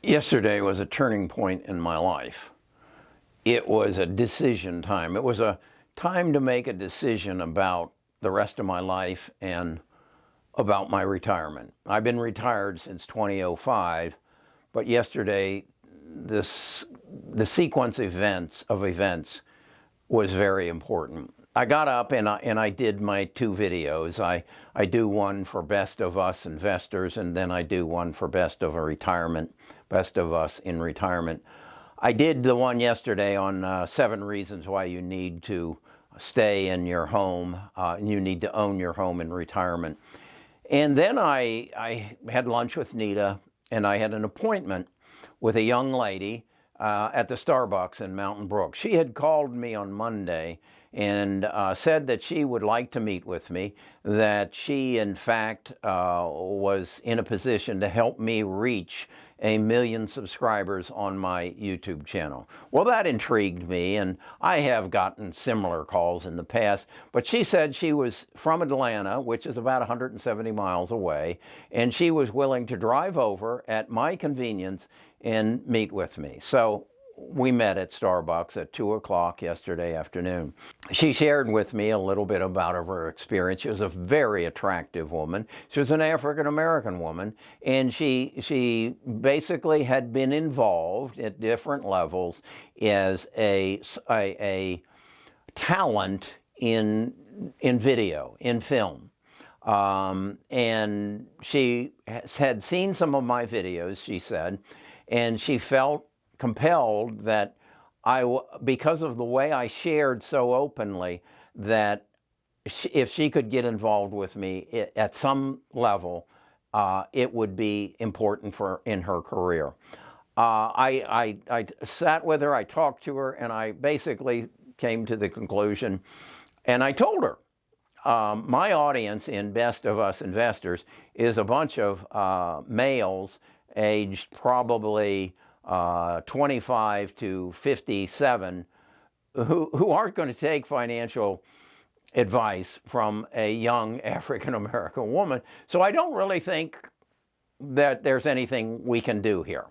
Yesterday was a turning point in my life. It was a decision time. It was a time to make a decision about the rest of my life and about my retirement. I've been retired since 2005, but yesterday the sequence of events was very important. I got up and I did my two videos. I do one for Best of Us Investors, and then I do one for Best of Us in Retirement. I did the one yesterday on 7 reasons why you need to stay in your home, and you need to own your home in retirement. And then I had lunch with Nita, and I had an appointment with a young lady at the Starbucks in Mountain Brook. She had called me on Monday and said that she would like to meet with me, that she in fact was in a position to help me reach 1 million subscribers on my YouTube channel. Well, that intrigued me, and I have gotten similar calls in the past, but she said she was from Atlanta, which is about 170 miles away, and she was willing to drive over at my convenience and meet with me. So we met at Starbucks at 2 o'clock yesterday afternoon. She shared with me a little bit about her experience. She was a very attractive woman. She was an African-American woman, and she basically had been involved at different levels as a talent in video, in film. And she had seen some of my videos, she said, and she felt compelled that because of the way I shared so openly, that if she could get involved with me at some level, it would be important in her career. I sat with her, I talked to her, and I basically came to the conclusion, and I told her, my audience in Best of Us Investors is a bunch of males aged probably 25 to 57 who aren't going to take financial advice from a young African-American woman. So I don't really think that there's anything we can do here.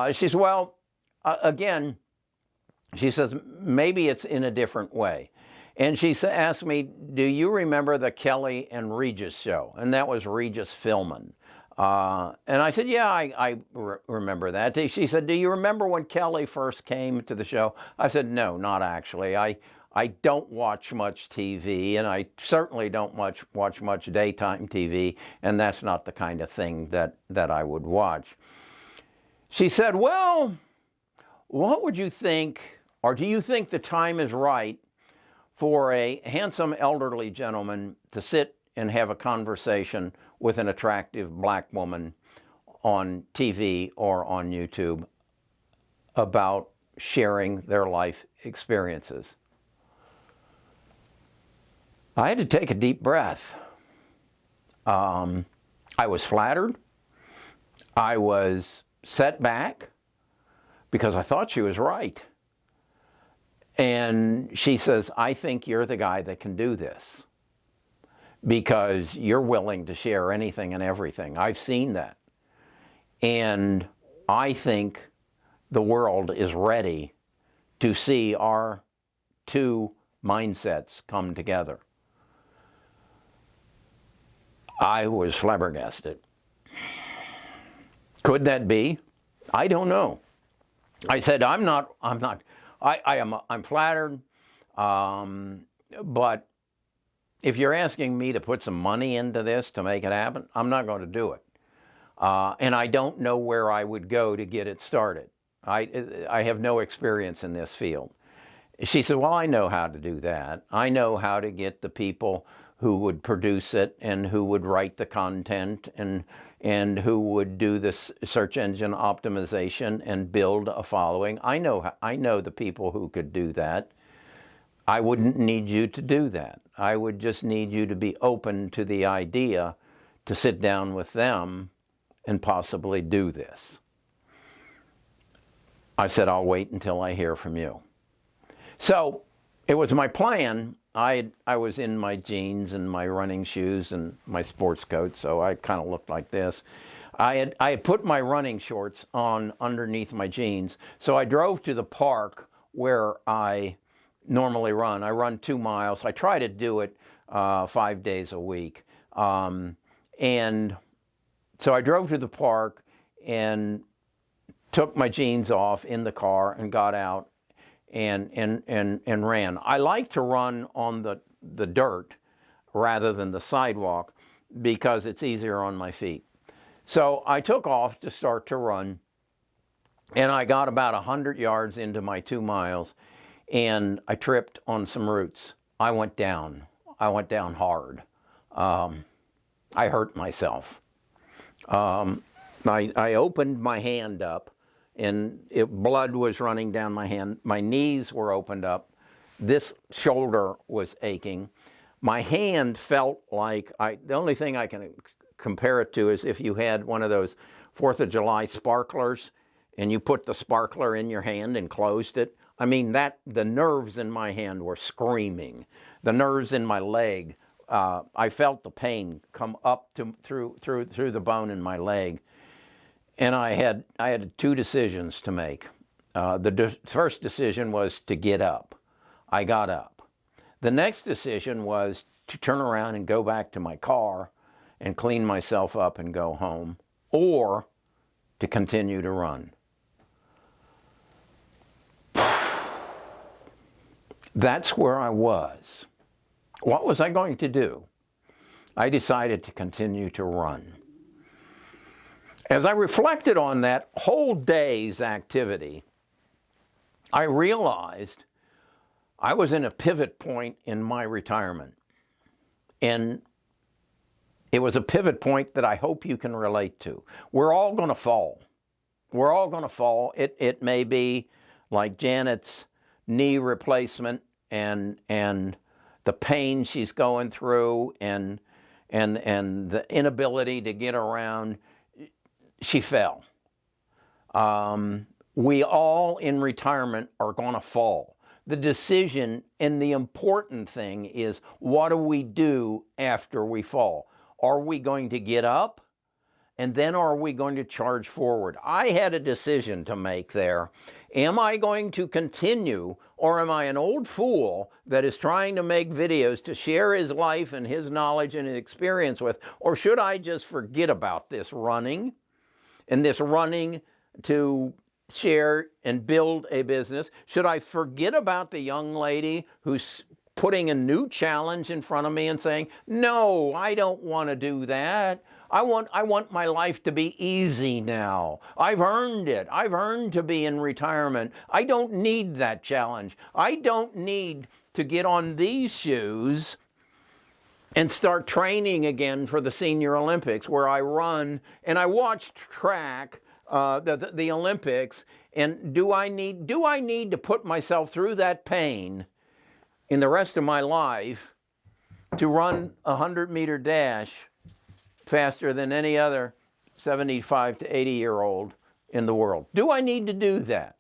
She says, well, again, she says, maybe it's in a different way. And she asked me, do you remember the Kelly and Regis show? And that was Regis Philbin. And I said, yeah, I remember that. She said, do you remember when Kelly first came to the show? I said, no, not actually. I don't watch much TV, and I certainly don't watch much daytime TV, and that's not the kind of thing that I would watch. She said, well, what would you think, or do you think the time is right for a handsome elderly gentleman to sit and have a conversation with an attractive black woman on TV or on YouTube about sharing their life experiences? I had to take a deep breath. I was flattered. I was set back because I thought she was right. And she says, I think you're the guy that can do this, because you're willing to share anything and everything. I've seen that. And I think the world is ready to see our two mindsets come together. I was flabbergasted. Could that be? I don't know. I said, I'm flattered, but if you're asking me to put some money into this to make it happen, I'm not going to do it. And I don't know where I would go to get it started. I have no experience in this field. She said, well, I know how to do that. I know how to get the people who would produce it and who would write the content and who would do the search engine optimization and build a following. I know the people who could do that. I wouldn't need you to do that. I would just need you to be open to the idea to sit down with them and possibly do this. I said, I'll wait until I hear from you. So it was my plan I was in my jeans and my running shoes and my sports coat, so I kind of looked like this. I had put my running shorts on underneath my jeans, so I drove to the park where I normally run. I run 2 miles. I try to do it 5 days a week. And so I drove to the park and took my jeans off in the car and got out and ran. I like to run on the dirt rather than the sidewalk because it's easier on my feet. So I took off to start to run, and I got about 100 yards into my 2 miles, and I tripped on some roots. I went down. I went down hard. I hurt myself. I opened my hand up, and blood was running down my hand. My knees were opened up. This shoulder was aching. My hand felt like, the only thing I can compare it to is if you had one of those 4th of July sparklers and you put the sparkler in your hand and closed it. I mean, the nerves in my hand were screaming. The nerves in my leg, I felt the pain come up through the bone in my leg. And I had 2 decisions to make. The first decision was to get up. I got up. The next decision was to turn around and go back to my car and clean myself up and go home, or to continue to run. That's where I was. What was I going to do? I decided to continue to run. As I reflected on that whole day's activity, I realized I was in a pivot point in my retirement. And it was a pivot point that I hope you can relate to. We're all going to fall. We're all going to fall. It may be like Janet's knee replacement and the pain she's going through and the inability to get around. She fell. We all in retirement are going to fall. The decision and the important thing is, what do we do after we fall? Are we going to get up? And then are we going to charge forward? I had a decision to make there. Am I going to continue, or am I an old fool that is trying to make videos to share his life and his knowledge and his experience with? Or should I just forget about this running and this running to share and build a business? Should I forget about the young lady who's putting a new challenge in front of me and saying, no, I don't want to do that. I want my life to be easy now. I've earned it. I've earned to be in retirement. I don't need that challenge. I don't need to get on these shoes and start training again for the Senior Olympics, where I run and I watch track, the Olympics. And do I need to put myself through that pain in the rest of my life to run a 100-meter dash faster than any other 75 to 80-year-old in the world? Do I need to do that?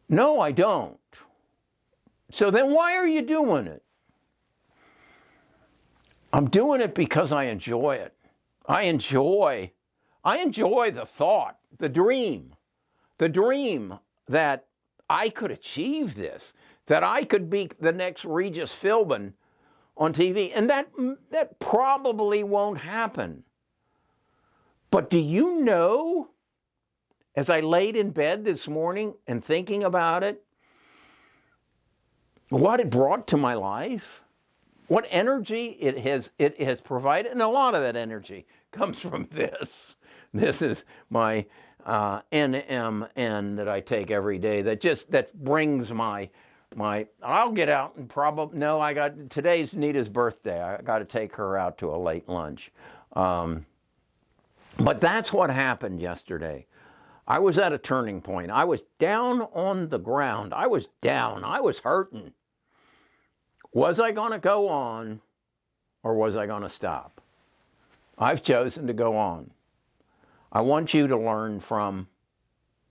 No, I don't. So then why are you doing it? I'm doing it because I enjoy it. I enjoy the thought, the dream that I could achieve this, that I could be the next Regis Philbin on TV. And that probably won't happen. But do you know, as I laid in bed this morning and thinking about it, what it brought to my life? What energy it has provided? And a lot of that energy comes from this. This is my NMN that I take every day that brings my I'll get out and today's Nita's birthday. I got to take her out to a late lunch. But that's what happened yesterday. I was at a turning point. I was down on the ground. I was down. I was hurting. Was I going to go on, or was I going to stop? I've chosen to go on. I want you to learn from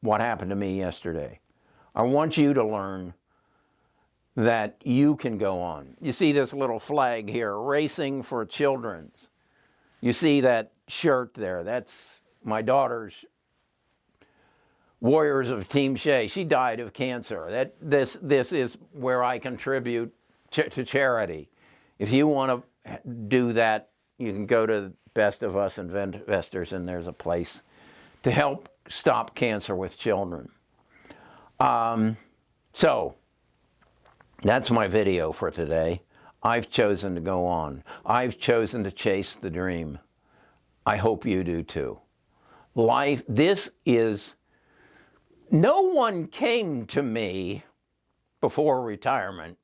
what happened to me yesterday. I want you to learn that you can go on. You see this little flag here, Racing for Children. You see that shirt there, that's my daughter's Warriors of Team Shea. She died of cancer. This is where I contribute to charity. If you want to do that, you can go to Best of Us Investors, and there's a place to help stop cancer with children. So that's my video for today. I've chosen to go on. I've chosen to chase the dream. I hope you do too. Life, no one came to me before retirement.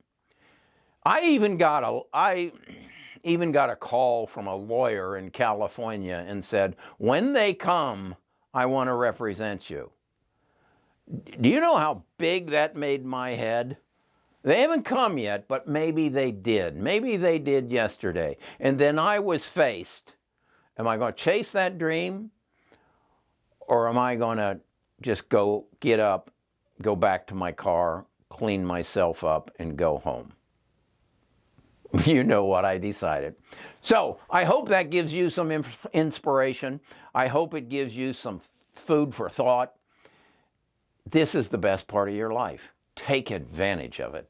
I even got a call from a lawyer in California and said, when they come, I want to represent you. Do you know how big that made my head? They haven't come yet, but maybe they did. Maybe they did yesterday. And then I was faced. Am I going to chase that dream? Or am I going to just get up, go back to my car, clean myself up, and go home? You know what I decided. So I hope that gives you some inspiration. I hope it gives you some food for thought. This is the best part of your life. Take advantage of it.